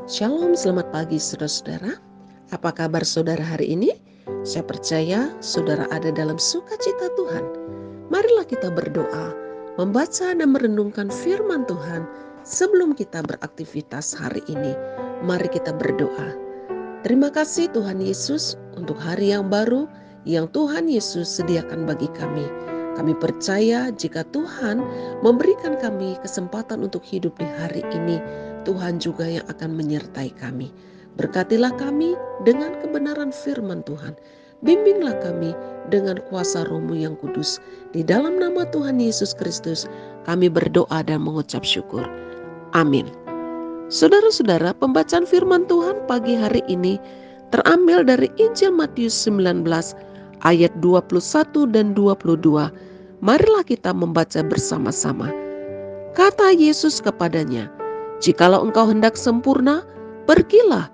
Shalom, selamat pagi saudara-saudara. Apa kabar saudara hari ini? Saya percaya saudara ada dalam sukacita Tuhan. Marilah kita berdoa, membaca dan merenungkan firman Tuhan sebelum kita beraktivitas hari ini. Mari kita berdoa. Terima kasih Tuhan Yesus untuk hari yang baru yang Tuhan Yesus sediakan bagi kami. Kami percaya jika Tuhan memberikan kami kesempatan untuk hidup di hari ini, Tuhan juga yang akan menyertai kami. Berkatilah kami dengan kebenaran firman Tuhan. Bimbinglah kami dengan kuasa Roh-Mu yang kudus. Di dalam nama Tuhan Yesus Kristus, kami berdoa dan mengucap syukur. Amin. Saudara-saudara, pembacaan firman Tuhan pagi hari ini terambil dari Injil Matius 19 ayat 21 dan 22. Marilah kita membaca bersama-sama. Kata Yesus kepadanya, "Jikalau engkau hendak sempurna, pergilah,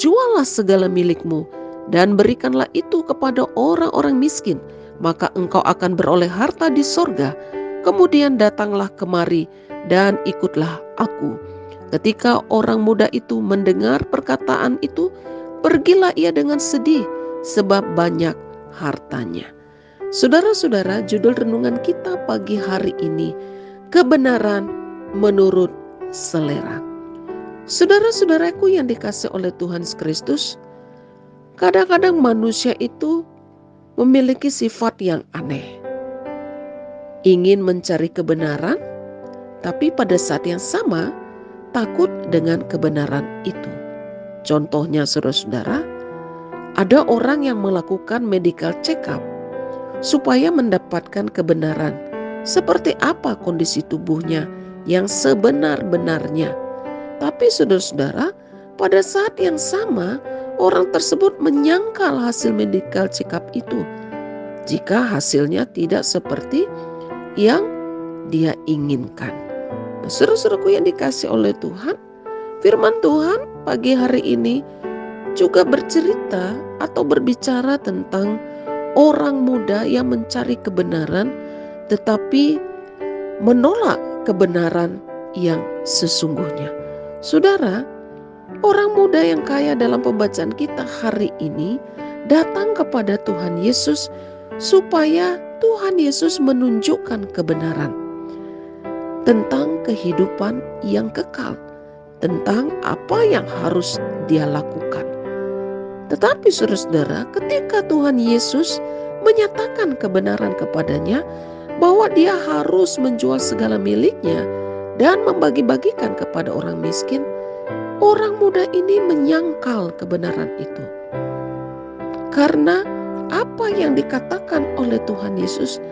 jualah segala milikmu, dan berikanlah itu kepada orang-orang miskin, maka engkau akan beroleh harta di sorga. Kemudian datanglah kemari, dan ikutlah aku." Ketika orang muda itu mendengar perkataan itu, pergilah ia dengan sedih, sebab banyak hartanya. Saudara-saudara, judul renungan kita pagi hari ini, kebenaran menurut selera. Saudara-saudaraku yang dikasihi oleh Tuhan Kristus, kadang-kadang manusia itu memiliki sifat yang aneh. Ingin mencari kebenaran, tapi pada saat yang sama takut dengan kebenaran itu. Contohnya saudara-saudara, ada orang yang melakukan medical check-up supaya mendapatkan kebenaran seperti apa kondisi tubuhnya yang sebenar-benarnya. Tapi saudara-saudara, pada saat yang sama orang tersebut menyangkal hasil medical check-up itu jika hasilnya tidak seperti yang dia inginkan. Nah, saudara-saudaraku yang dikasihi oleh Tuhan, firman Tuhan pagi hari ini juga bercerita atau berbicara tentang orang muda yang mencari kebenaran tetapi menolak kebenaran yang sesungguhnya. Saudara, orang muda yang kaya dalam pembacaan kita hari ini datang kepada Tuhan Yesus supaya Tuhan Yesus menunjukkan kebenaran tentang kehidupan yang kekal, tentang apa yang harus dia lakukan. Tetapi saudara-saudara, ketika Tuhan Yesus menyatakan kebenaran kepadanya bahwa dia harus menjual segala miliknya dan membagi-bagikan kepada orang miskin, orang muda ini menyangkal kebenaran itu. Karena apa yang dikatakan oleh Tuhan Yesus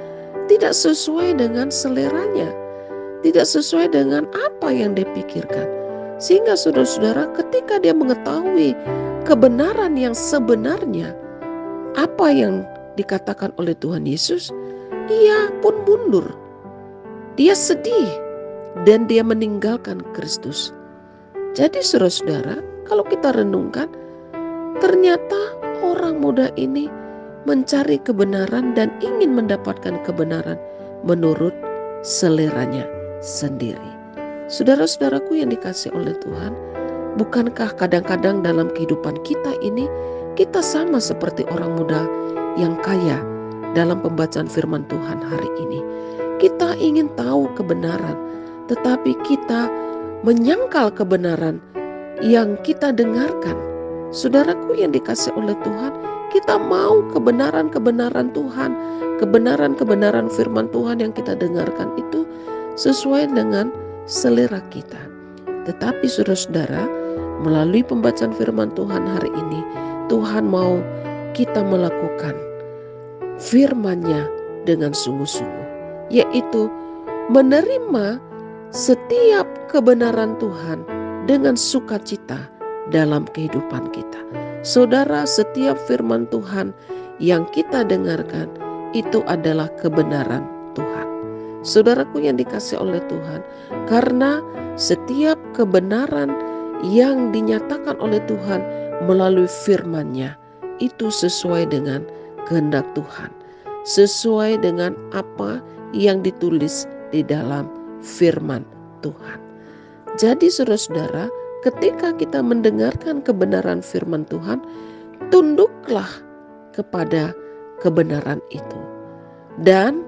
tidak sesuai dengan seleranya, tidak sesuai dengan apa yang dia pikirkan. Sehingga saudara-saudara, ketika dia mengetahui kebenaran yang sebenarnya, apa yang dikatakan oleh Tuhan Yesus, ia pun mundur. Dia sedih dan dia meninggalkan Kristus. Jadi saudara-saudara, kalau kita renungkan, ternyata orang muda ini mencari kebenaran dan ingin mendapatkan kebenaran menurut seleranya sendiri. Saudara-saudaraku yang dikasihi oleh Tuhan, bukankah kadang-kadang dalam kehidupan kita ini kita sama seperti orang muda yang kaya dalam pembacaan firman Tuhan hari ini? Kita ingin tahu kebenaran, tetapi kita menyangkal kebenaran yang kita dengarkan. Saudaraku yang dikasihi oleh Tuhan, kita mau kebenaran-kebenaran Tuhan, kebenaran-kebenaran firman Tuhan yang kita dengarkan itu sesuai dengan selera kita. Tetapi saudara-saudara, melalui pembacaan firman Tuhan hari ini, Tuhan mau kita melakukan firman-Nya dengan sungguh-sungguh, yaitu menerima setiap kebenaran Tuhan dengan sukacita dalam kehidupan kita. Saudara, setiap firman Tuhan yang kita dengarkan itu adalah kebenaran Tuhan. Saudaraku yang dikasihi oleh Tuhan, karena setiap kebenaran yang dinyatakan oleh Tuhan melalui firman-Nya itu sesuai dengan kehendak Tuhan, sesuai dengan apa yang ditulis di dalam firman Tuhan. Jadi saudara-saudara, ketika kita mendengarkan kebenaran firman Tuhan, tunduklah kepada kebenaran itu dan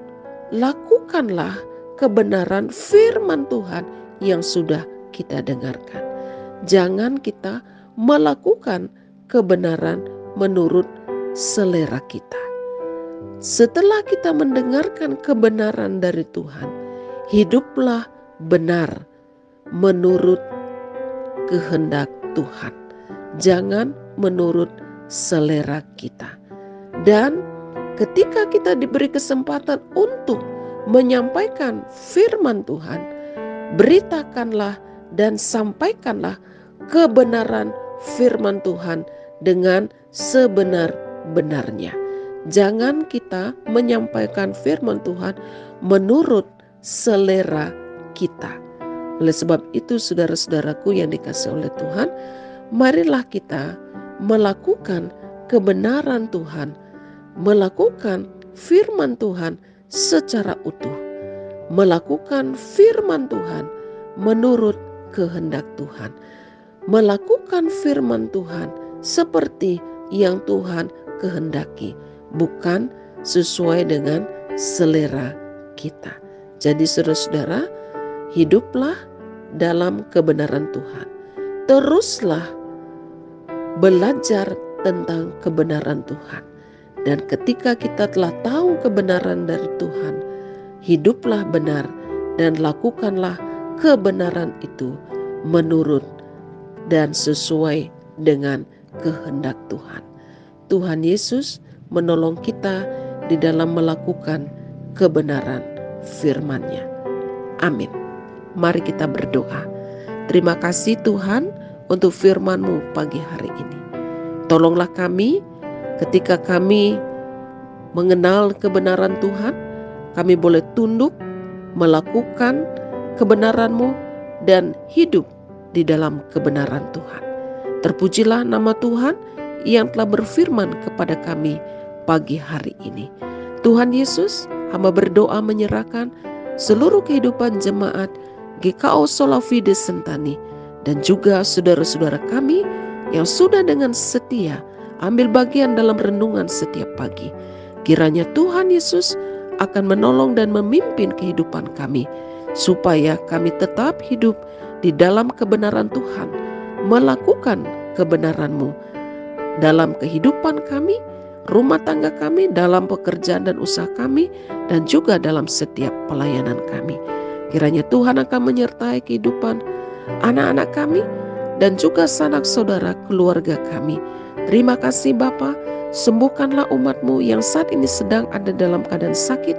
lakukanlah kebenaran firman Tuhan yang sudah kita dengarkan. Jangan kita melakukan kebenaran menurut selera kita. Setelah kita mendengarkan kebenaran dari Tuhan, hiduplah benar menurut kehendak Tuhan. Jangan menurut selera kita. Dan ketika kita diberi kesempatan untuk menyampaikan firman Tuhan, beritakanlah dan sampaikanlah kebenaran firman Tuhan dengan sebenar-benarnya. Jangan kita menyampaikan firman Tuhan menurut selera kita. Oleh sebab itu, saudara-saudaraku yang dikasihi oleh Tuhan, marilah kita melakukan kebenaran Tuhan, melakukan firman Tuhan secara utuh, melakukan firman Tuhan menurut kehendak Tuhan, melakukan firman Tuhan seperti yang Tuhan kehendaki, bukan sesuai dengan selera kita. Jadi saudara-saudara, hiduplah dalam kebenaran Tuhan. Teruslah belajar tentang kebenaran Tuhan. Dan ketika kita telah tahu kebenaran dari Tuhan, hiduplah benar dan lakukanlah kebenaran itu menurut dan sesuai dengan kehendak Tuhan. Tuhan Yesus menolong kita di dalam melakukan kebenaran firman-Nya. Amin. Mari kita berdoa. Terima kasih Tuhan untuk firman-Mu pagi hari ini. Tolonglah kami ketika kami mengenal kebenaran Tuhan, kami boleh tunduk melakukan kebenaran-Mu dan hidup di dalam kebenaran Tuhan. Terpujilah nama Tuhan yang telah berfirman kepada kami pagi hari ini. Tuhan Yesus, hamba berdoa menyerahkan seluruh kehidupan jemaat GKO Sola Fide Sentani dan juga saudara-saudara kami yang sudah dengan setia ambil bagian dalam renungan setiap pagi. Kiranya Tuhan Yesus akan menolong dan memimpin kehidupan kami, supaya kami tetap hidup di dalam kebenaran Tuhan, melakukan kebenaran-Mu dalam kehidupan kami, rumah tangga kami, dalam pekerjaan dan usaha kami, dan juga dalam setiap pelayanan kami. Kiranya Tuhan akan menyertai kehidupan anak-anak kami dan juga sanak saudara keluarga kami. Terima kasih Bapa, sembuhkanlah umat-Mu yang saat ini sedang ada dalam keadaan sakit.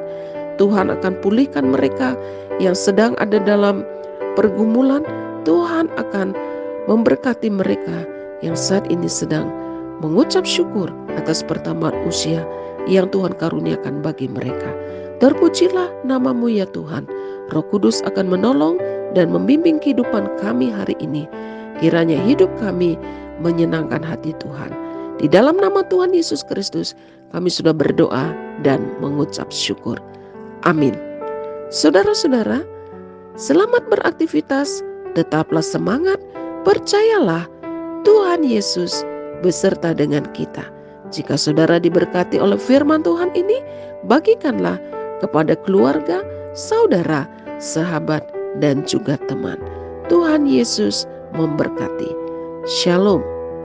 Tuhan akan pulihkan mereka yang sedang ada dalam pergumulan. Tuhan akan memberkati mereka yang saat ini sedang mengucap syukur atas pertambahan usia yang Tuhan karuniakan bagi mereka. Terpujilah nama-Mu ya Tuhan. Roh Kudus akan menolong dan membimbing kehidupan kami hari ini. Kiranya hidup kami menyenangkan hati Tuhan. Di dalam nama Tuhan Yesus Kristus kami sudah berdoa dan mengucap syukur. Amin. Saudara-saudara, selamat beraktivitas, tetaplah semangat, percayalah Tuhan Yesus beserta dengan kita. Jika saudara diberkati oleh firman Tuhan ini, bagikanlah kepada keluarga, saudara, sahabat, dan juga teman. Tuhan Yesus memberkati. Shalom.